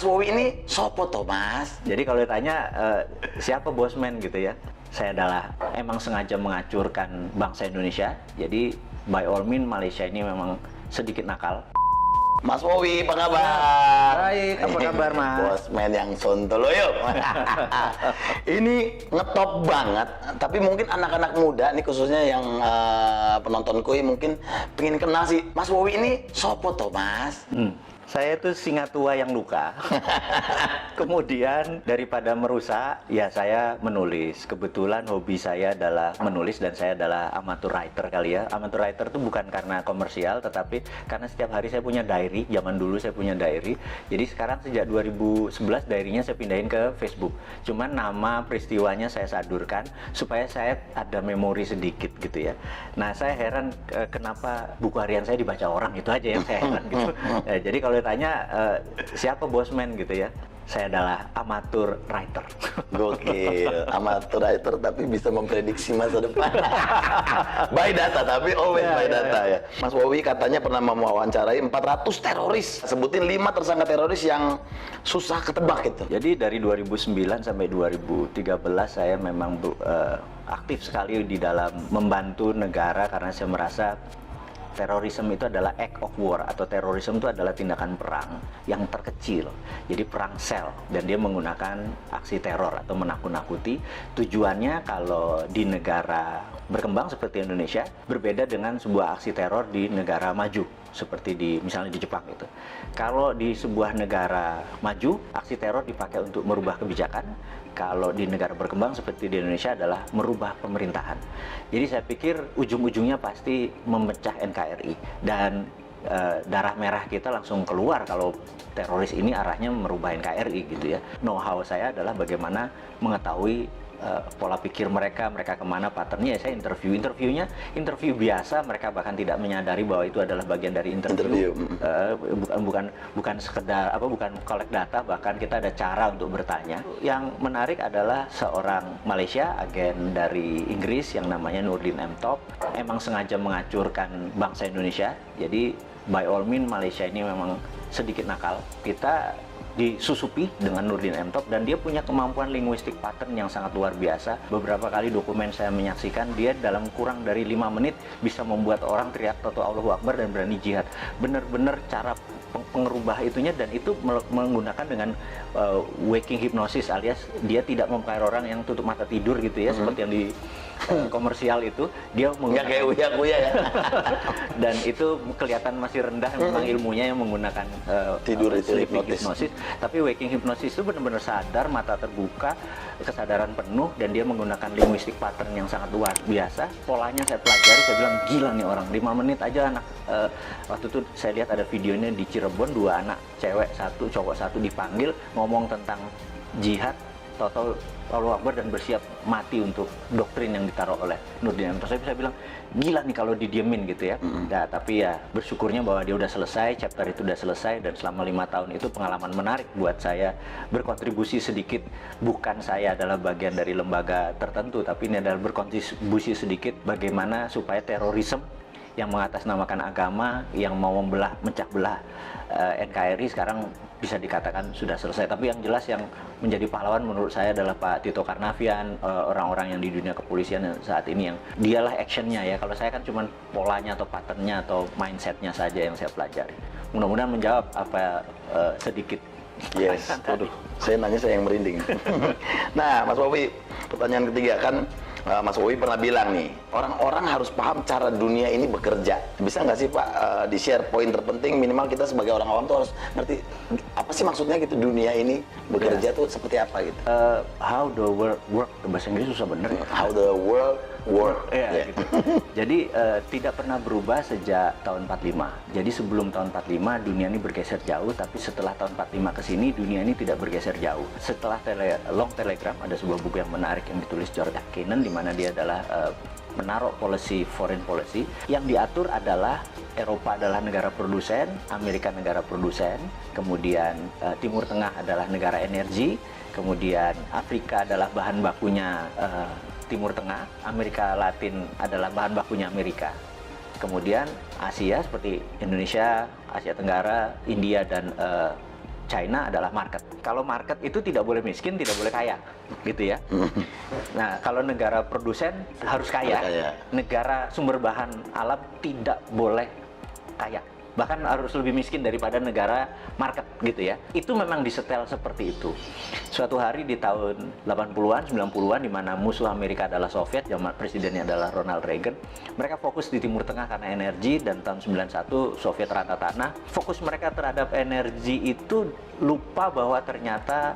Mas Wowi ini sopo toh Mas? Jadi kalau ditanya siapa bosman gitu ya, saya adalah emang sengaja mengacurkan bangsa Indonesia. Jadi by all means Malaysia ini memang sedikit nakal. Mas Wowi, apa kabar? Baik, apa kabar Mas? Bosman yang sontoloyo. Ini ngetop banget, tapi mungkin anak-anak muda nih khususnya yang penontonku mungkin pengen kenal sih. Mas Wowi ini sopo toh Mas? Saya itu singa tua yang luka. Kemudian daripada merusak, ya saya menulis. Kebetulan hobi saya adalah menulis dan saya adalah amateur writer kali ya. Amateur writer itu bukan karena komersial, tetapi karena setiap hari saya punya diary. Zaman dulu saya punya diary. Jadi sekarang sejak 2011 diary-nya saya pindahin ke Facebook. Cuman nama peristiwanya saya sadurkan supaya saya ada memori sedikit gitu ya. Nah saya heran kenapa buku harian saya dibaca orang, itu aja yang saya heran gitu. Jadi kalau tanya siapa bosman gitu ya, saya adalah amatur writer. Gokil, amatur writer tapi bisa memprediksi masa depan. By data, tapi always by data ya. Mas Wowi katanya pernah mewawancarai 400 teroris. Sebutin 5 tersangka teroris yang susah ketebak gitu. Jadi dari 2009 sampai 2013 saya memang aktif sekali di dalam membantu negara karena saya merasa terorisme itu adalah act of war, atau terorisme itu adalah tindakan perang yang terkecil. Jadi perang sel, dan dia menggunakan aksi teror atau menakut-nakuti. Tujuannya kalau di negara berkembang seperti Indonesia berbeda dengan sebuah aksi teror di negara maju seperti misalnya di Jepang itu. Kalau di sebuah negara maju, aksi teror dipakai untuk merubah kebijakan. Kalau di negara berkembang seperti di Indonesia adalah merubah pemerintahan. Jadi saya pikir ujung-ujungnya pasti memecah NKRI, dan darah merah kita langsung keluar kalau teroris ini arahnya merubah NKRI gitu ya. Know-how saya adalah bagaimana mengetahui pola pikir mereka kemana, patternnya. Ya saya interviewnya interview biasa, mereka bahkan tidak menyadari bahwa itu adalah bagian dari interview. Bukan sekedar bukan collect data, bahkan kita ada cara untuk bertanya. Yang menarik adalah seorang Malaysia, agen dari Inggris yang namanya Nurdin M. Top, emang sengaja mengacurkan bangsa Indonesia. Jadi by all means Malaysia ini memang sedikit nakal. Kita disusupi dengan Nurdin M. Top, dan dia punya kemampuan linguistik pattern yang sangat luar biasa. Beberapa kali dokumen saya menyaksikan, dia dalam kurang dari 5 menit bisa membuat orang teriak Toto Allahu Akbar dan berani jihad. Bener-bener cara pengerubah itunya, dan itu menggunakan dengan waking hypnosis, alias dia tidak mempengaruhi orang yang tutup mata tidur gitu ya, seperti yang di komersial itu. Dia nggak kayak uya-uya ya. Dan itu kelihatan masih rendah memang ilmunya yang menggunakan tidur itu sleeping hypnosis. Tapi waking hypnosis itu benar-benar sadar, mata terbuka, kesadaran penuh, dan dia menggunakan linguistik pattern yang sangat luar biasa. Polanya saya pelajari, saya bilang gila nih orang, 5 menit aja anak. Waktu itu saya lihat ada videonya di Cirebon, 2 anak, cewek 1, cowok 1 dipanggil ngomong tentang jihad, Toto Allahu Akbar, dan bersiap mati untuk doktrin yang ditaruh oleh Nurdin M. Top. Saya bisa bilang gila nih kalau didiemin gitu ya. Nah, tapi ya bersyukurnya bahwa dia udah selesai, chapter itu udah selesai, dan selama 5 tahun itu pengalaman menarik buat saya, berkontribusi sedikit. Bukan saya adalah bagian dari lembaga tertentu, tapi ini adalah berkontribusi sedikit bagaimana supaya terorisme yang mengatasnamakan agama, yang mau mecah belah NKRI sekarang bisa dikatakan sudah selesai. Tapi yang jelas yang menjadi pahlawan menurut saya adalah Pak Tito Karnavian, orang-orang yang di dunia kepolisian saat ini, yang dialah actionnya ya. Kalau saya kan cuma polanya atau patternnya atau mindsetnya saja yang saya pelajari. Mudah-mudahan menjawab apa sedikit. Yes, waduh, saya nanya saya yang merinding. Nah, Mas Wowi, pertanyaan ketiga kan, Mas Wowi pernah bilang nih, orang-orang harus paham cara dunia ini bekerja. Bisa nggak sih Pak di-share poin terpenting, minimal kita sebagai orang awam tuh harus ngerti apa sih maksudnya gitu, dunia ini bekerja tuh seperti apa gitu. How the world work, bahasa Inggris susah bener ya. How the world work. Gitu. Jadi tidak pernah berubah sejak tahun 45. Jadi sebelum tahun 45 dunia ini bergeser jauh, tapi setelah tahun 45 ke sini dunia ini tidak bergeser jauh. Setelah Long Telegram, ada sebuah buku yang menarik yang ditulis George Kennan, di mana dia adalah menaruh foreign policy yang diatur adalah Eropa adalah negara produsen, Amerika negara produsen, kemudian Timur Tengah adalah negara energi, kemudian Afrika adalah bahan bakunya Timur Tengah, Amerika Latin adalah bahan bakunya Amerika. Kemudian Asia seperti Indonesia, Asia Tenggara, India, dan China adalah market. Kalau market itu tidak boleh miskin, tidak boleh kaya, gitu ya. Nah, kalau negara produsen harus kaya, negara sumber bahan alam tidak boleh kaya. Bahkan harus lebih miskin daripada negara market, gitu ya. Itu memang disetel seperti itu. Suatu hari di tahun 80-an, 90-an, di mana musuh Amerika adalah Soviet, zaman presidennya adalah Ronald Reagan, mereka fokus di Timur Tengah karena energi, dan tahun 91 Soviet rata tanah. Fokus mereka terhadap energi itu lupa bahwa ternyata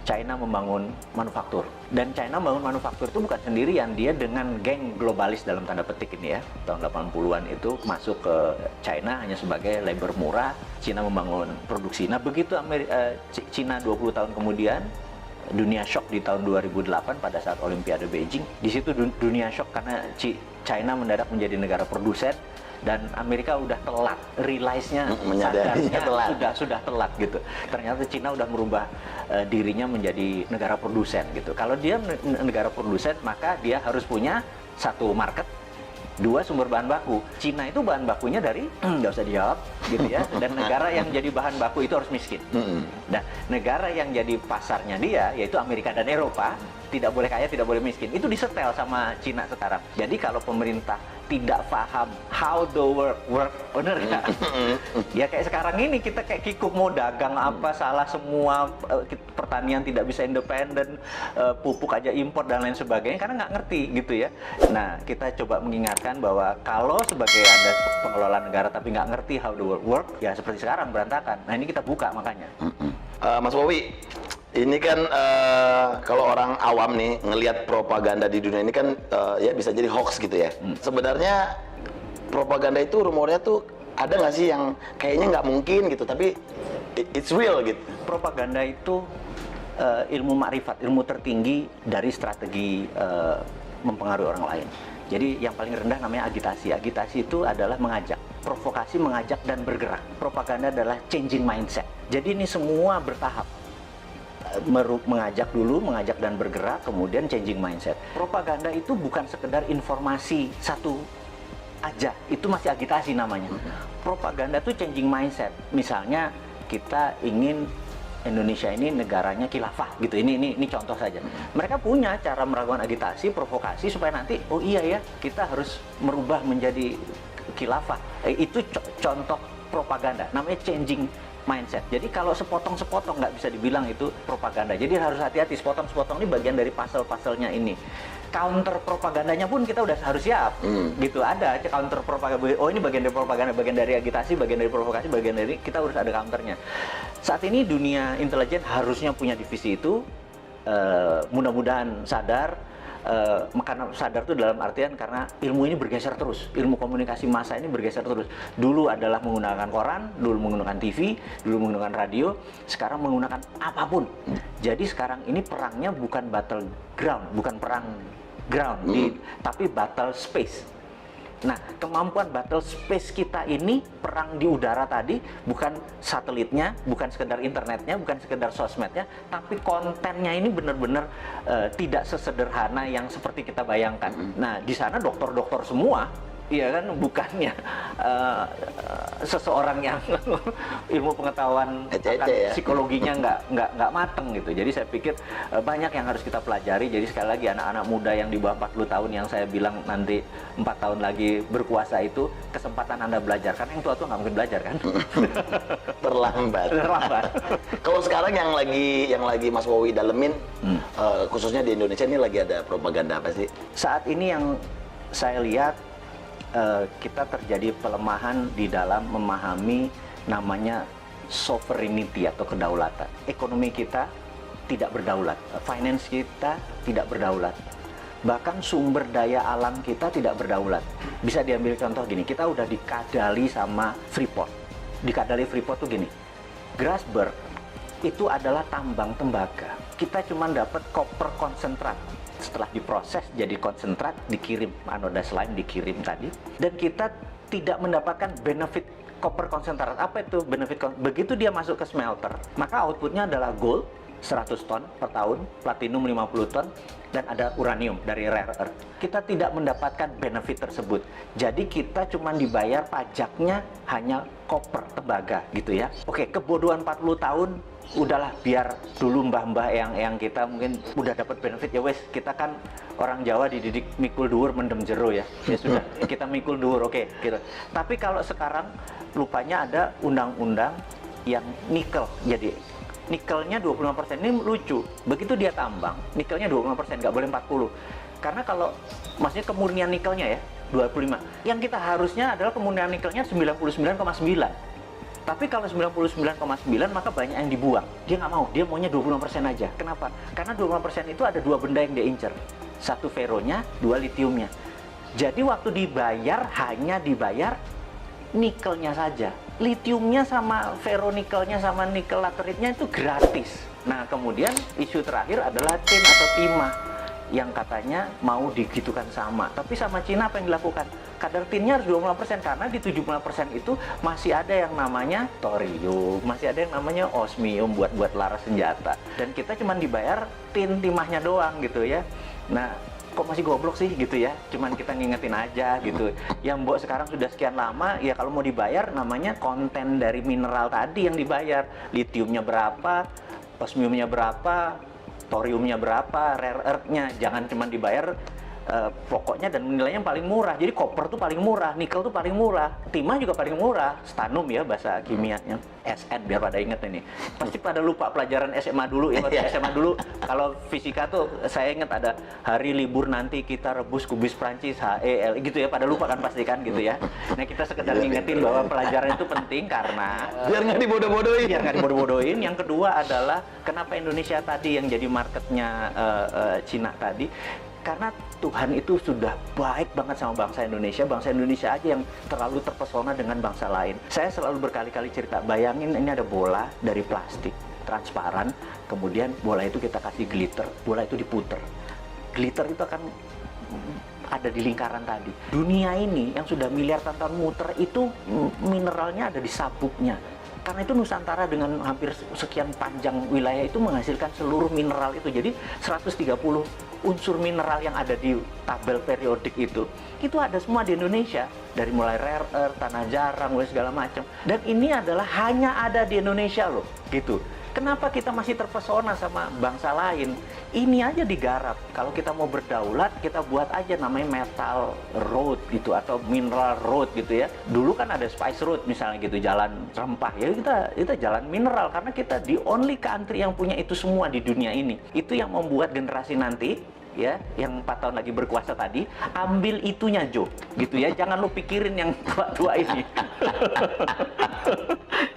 China membangun manufaktur. Dan China membangun manufaktur itu bukan sendirian, dia dengan geng globalis dalam tanda petik ini ya. Tahun 80-an itu masuk ke China hanya sebagai labor murah, China membangun produksi. Nah, begitu China 20 tahun kemudian, dunia shock di tahun 2008 pada saat Olimpiade Beijing. Di situ dunia shock karena China mendadak menjadi negara produsen, dan Amerika udah telat, realize-nya, menyadarinya telat. sudah telat gitu. Ternyata Cina udah merubah dirinya menjadi negara produsen gitu. Kalau dia negara produsen, maka dia harus punya satu market, dua sumber bahan baku. Cina itu bahan bakunya dari nggak usah dijawab gitu ya. Dan negara yang jadi bahan baku itu harus miskin. Nah, negara yang jadi pasarnya dia yaitu Amerika dan Eropa tidak boleh kaya, tidak boleh miskin. Itu disetel sama Cina sekarang. Jadi kalau pemerintah tidak paham how the work, bener nggak? Ya kayak sekarang ini kita kayak kikuk mau dagang apa salah semua, pertanian tidak bisa independen, pupuk aja impor dan lain sebagainya karena nggak ngerti gitu ya. Nah, kita coba mengingatkan bahwa kalau sebagai Anda pengelola negara tapi nggak ngerti how the work, ya seperti sekarang berantakan. Nah, ini kita buka makanya. Mas Wowi, ini kan kalau orang awam nih ngelihat propaganda di dunia ini kan ya bisa jadi hoax gitu ya. Sebenarnya propaganda itu rumornya tuh ada nggak sih yang kayaknya nggak mungkin gitu, tapi it's real gitu. Propaganda itu ilmu makrifat, ilmu tertinggi dari strategi mempengaruhi orang lain. Jadi yang paling rendah namanya agitasi. Agitasi itu adalah mengajak, provokasi, mengajak dan bergerak. Propaganda adalah changing mindset. Jadi ini semua bertahap. Mengajak dulu, mengajak dan bergerak, kemudian changing mindset. Propaganda itu bukan sekedar informasi satu aja, itu masih agitasi namanya. Propaganda itu changing mindset. Misalnya kita ingin Indonesia ini negaranya khilafah gitu. Ini contoh saja. Mereka punya cara melakukan agitasi, provokasi supaya nanti oh iya ya, kita harus merubah menjadi khilafah. Itu contoh propaganda. Namanya changing mindset. Jadi kalau sepotong-sepotong nggak bisa dibilang itu propaganda. Jadi harus hati-hati, sepotong-sepotong ini bagian dari pasal-pasalnya ini. Counter propagandanya pun kita udah harus siap. Gitu, ada counter propaganda. Oh, ini bagian dari propaganda, bagian dari agitasi, bagian dari provokasi, bagian dari, kita harus ada counternya. Saat ini dunia intelijen harusnya punya divisi itu. Mudah-mudahan sadar. Karena sadar itu dalam artian karena ilmu ini bergeser terus, ilmu komunikasi massa ini bergeser terus. Dulu adalah menggunakan koran, dulu menggunakan TV, dulu menggunakan radio, sekarang menggunakan apapun. Jadi sekarang ini perangnya bukan battleground, bukan perang ground, tapi battle space. Nah, kemampuan battle space kita ini, perang di udara tadi, bukan satelitnya, bukan sekedar internetnya, bukan sekedar sosmednya, tapi kontennya ini benar-benar tidak sesederhana yang seperti kita bayangkan. Nah, di sana dokter-dokter semua, iya kan, bukannya seseorang yang ilmu pengetahuan akan psikologinya nggak mateng gitu. Jadi saya pikir banyak yang harus kita pelajari. Jadi sekali lagi anak-anak muda yang di bawah 40 tahun yang saya bilang nanti 4 tahun lagi berkuasa itu, kesempatan Anda belajar. Karena yang tua-tua nggak mungkin belajar kan? Terlambat. Kalau sekarang yang lagi Mas Wowi dalemin, khususnya di Indonesia ini lagi ada propaganda apa sih? Saat ini yang saya lihat kita terjadi pelemahan di dalam memahami namanya sovereignty atau kedaulatan. Ekonomi kita tidak berdaulat, finance kita tidak berdaulat, bahkan sumber daya alam kita tidak berdaulat. Bisa diambil contoh gini, kita udah dikadali sama Freeport. Dikadali Freeport tuh gini, Grasberg itu adalah tambang tembaga. Kita cuma dapat koper konsentrat. Setelah diproses jadi konsentrat, dikirim anoda slime, dikirim tadi, dan kita tidak mendapatkan benefit koper konsentrat. Apa itu benefit? Begitu dia masuk ke smelter, maka outputnya adalah gold, 100 ton per tahun, platinum 50 ton, dan ada uranium dari rare earth. Kita tidak mendapatkan benefit tersebut. Jadi kita cuma dibayar pajaknya hanya koper, tembaga gitu ya. Oke, kebodohan 40 tahun, udahlah biar dulu mbah-mbah yang kita mungkin udah dapat benefit ya wes, kita kan orang Jawa dididik mikul dhuwur mendem jero ya. Ya sudah, kita mikul dhuwur, oke gitu. Tapi kalau sekarang lupanya ada undang-undang yang nikel, jadi nikelnya 25%. Ini lucu, begitu dia tambang, nikelnya 25%, nggak boleh 40. Karena kalau, maksudnya kemurnian nikelnya ya, 25. Yang kita harusnya adalah kemurnian nikelnya 99,9. Tapi kalau 99,9 maka banyak yang dibuang. Dia nggak mau, dia maunya 25% aja. Kenapa? Karena 25% itu ada dua benda yang dia incer. Satu feronya, dua litiumnya. Jadi waktu dibayar, hanya dibayar nikelnya saja. Litiumnya sama ferronikelnya sama nikel lateritnya itu gratis. Nah, kemudian isu terakhir adalah tin atau timah yang katanya mau digitukan sama. Tapi sama Cina apa yang dilakukan? Kadar tinnya harus 25% karena di 75% itu masih ada yang namanya thorium, masih ada yang namanya osmium buat laras senjata. Dan kita cuma dibayar tin timahnya doang gitu ya. Nah, kok masih goblok sih gitu ya, cuman kita ngingetin aja gitu. Yang mbok sekarang sudah sekian lama, ya kalau mau dibayar namanya konten dari mineral tadi yang dibayar. Litiumnya berapa, osmiumnya berapa, thoriumnya berapa, rare earth-nya. Jangan cuma dibayar pokoknya dan nilainya yang paling murah. Jadi koper tuh paling murah, nikel tuh paling murah, timah juga paling murah, stanum ya bahasa kimianya, SN biar pada inget ini. Pasti pada lupa pelajaran SMA dulu ya, waktu SMA dulu kalau fisika tuh saya inget ada hari libur nanti kita rebus kubis Prancis HEL gitu ya, pada lupa kan pasti kan gitu ya. Nah kita sekedar ngingetin bahwa pelajaran itu penting karena biar nggak dibodoh-bodohin. Biar nggak dibodoh-bodohin. Yang kedua adalah kenapa Indonesia tadi yang jadi marketnya Cina tadi, karena Tuhan itu sudah baik banget sama bangsa Indonesia aja yang terlalu terpesona dengan bangsa lain. Saya selalu berkali-kali cerita, bayangin ini ada bola dari plastik, transparan, kemudian bola itu kita kasih glitter, bola itu diputer. Glitter itu akan ada di lingkaran tadi. Dunia ini yang sudah miliar tahun muter itu mineralnya ada di sabuknya. Karena itu Nusantara dengan hampir sekian panjang wilayah itu menghasilkan seluruh mineral itu. Jadi 130 unsur mineral yang ada di tabel periodik itu ada semua di Indonesia. Dari mulai rare earth, tanah jarang, segala macam. Dan ini adalah hanya ada di Indonesia loh, gitu. Kenapa kita masih terpesona sama bangsa lain? Ini aja digarap. Kalau kita mau berdaulat, kita buat aja namanya metal road gitu atau mineral road gitu ya. Dulu kan ada spice road misalnya gitu, jalan rempah ya, kita jalan mineral karena kita the only country yang punya itu semua di dunia ini. Itu yang membuat generasi nanti ya, yang 4 tahun lagi berkuasa tadi, ambil itunya Jo, gitu ya. Jangan lu pikirin yang tua-tua ini.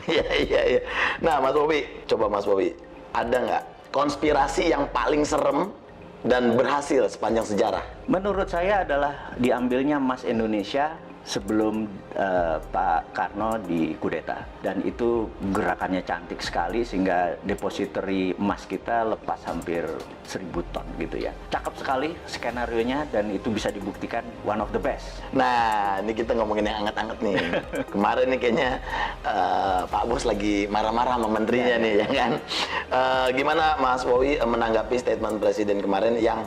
Iya. Nah, Mas Bobi, coba Mas Bobi, ada nggak konspirasi yang paling serem dan berhasil sepanjang sejarah? Menurut saya adalah diambilnya emas Indonesia sebelum Pak Karno dikudeta, dan itu gerakannya cantik sekali sehingga depository emas kita lepas hampir 1000 ton gitu ya. Cakep sekali skenarionya dan itu bisa dibuktikan one of the best. Nah, ini kita ngomongin yang anget-anget nih. Kemarin nih kayaknya Pak Bos lagi marah-marah sama menterinya nih, ya kan? Gimana Mas Bobi menanggapi statement Presiden kemarin yang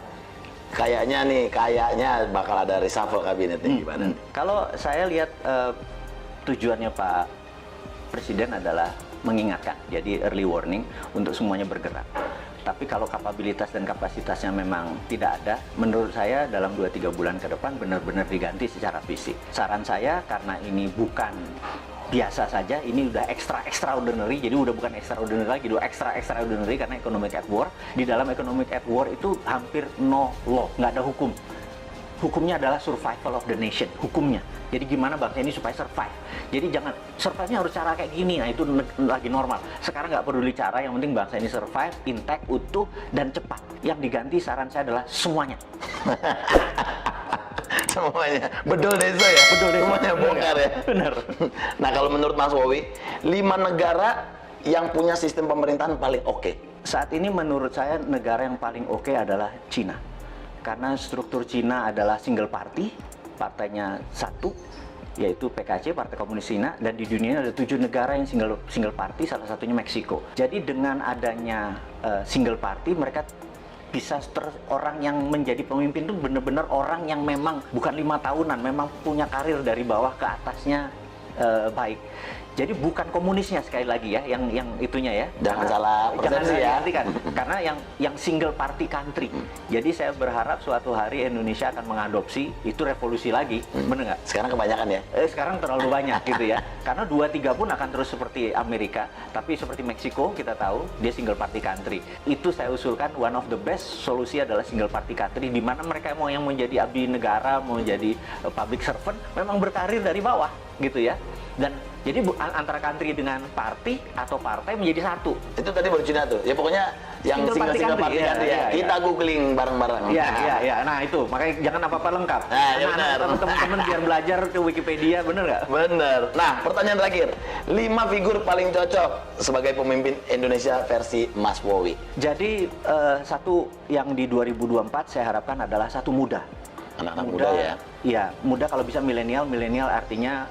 kayaknya bakal ada reshuffle kabinet nih, gimana? Kalau saya lihat tujuannya Pak Presiden adalah mengingatkan, jadi early warning untuk semuanya bergerak. Tapi kalau kapabilitas dan kapasitasnya memang tidak ada, menurut saya dalam 2-3 bulan ke depan benar-benar diganti secara fisik. Saran saya, karena ini bukan biasa saja, ini udah extraordinary, jadi udah bukan extraordinary lagi, udah extraordinary karena economic at war. Di dalam economic at war itu hampir no law, nggak ada hukum. Hukumnya adalah survival of the nation, hukumnya. Jadi gimana bangsa ini supaya survive. Jadi jangan, survive-nya harus cara kayak gini, nah itu lagi normal. Sekarang nggak peduli cara, yang penting bangsa ini survive, intact, utuh, dan cepat. Yang diganti saran saya adalah semuanya. Semuanya bedol desa ya, bedol desa, semuanya bongkar ya. Benar. Nah, kalau menurut Mas Bobi, 5 negara yang punya sistem pemerintahan paling oke. Saat ini menurut saya negara yang paling oke adalah Cina, karena struktur Cina adalah single party, partainya satu, yaitu PKC, Partai Komunis Cina, dan di dunia ada 7 negara yang single party, salah satunya Meksiko. Jadi dengan adanya single party, mereka bisa orang yang menjadi pemimpin itu benar-benar orang yang memang bukan 5 tahunan, memang punya karir dari bawah ke atasnya baik. Jadi bukan komunisnya sekali lagi ya, yang itunya ya. Jangan salah persepsi ya. Kan? Karena yang single party country. Jadi saya berharap suatu hari Indonesia akan mengadopsi itu revolusi lagi, bener nggak? Sekarang kebanyakan ya. Sekarang terlalu banyak gitu ya. Karena 2-3 pun akan terus seperti Amerika, tapi seperti Meksiko kita tahu dia single party country. Itu saya usulkan one of the best solusi adalah single party country, di mana mereka mau yang menjadi abdi negara, mau jadi public servant, memang berkarir dari bawah gitu ya. Dan jadi antara country dengan party atau partai menjadi satu. Itu tadi baru Cina tuh. Ya pokoknya yang single party country ya. Kita googling bareng-bareng. Iya. Nah itu, makanya jangan apa-apa lengkap. Nah, ya benar. Teman-teman biar belajar ke Wikipedia, bener nggak? Bener. Nah, pertanyaan terakhir. 5 figur paling cocok sebagai pemimpin Indonesia versi Mas Wowi. Jadi satu yang di 2024 saya harapkan adalah satu muda. Anak-anak muda ya? Iya, muda kalau bisa milenial. Milenial artinya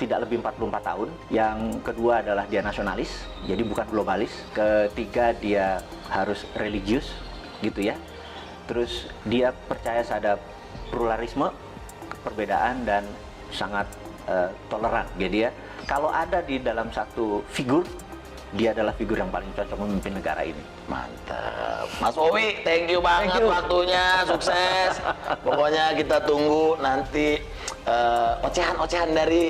tidak lebih 44 tahun. Yang kedua adalah dia nasionalis, jadi bukan globalis. Ketiga dia harus religius, gitu ya. Terus dia percaya pada pluralisme, perbedaan, dan sangat toleran. Jadi ya, kalau ada di dalam satu figur, dia adalah figur yang paling cocok memimpin negara ini. Mantap. Mas Wowi, thank you banget waktunya, sukses. Pokoknya kita tunggu nanti ocehan-ocehan dari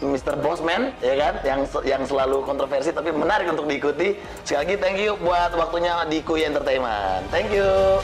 Mr. Bosman, ya kan, yang selalu kontroversi tapi menarik untuk diikuti. Sekali lagi thank you buat waktunya di Kui Entertainment. Thank you.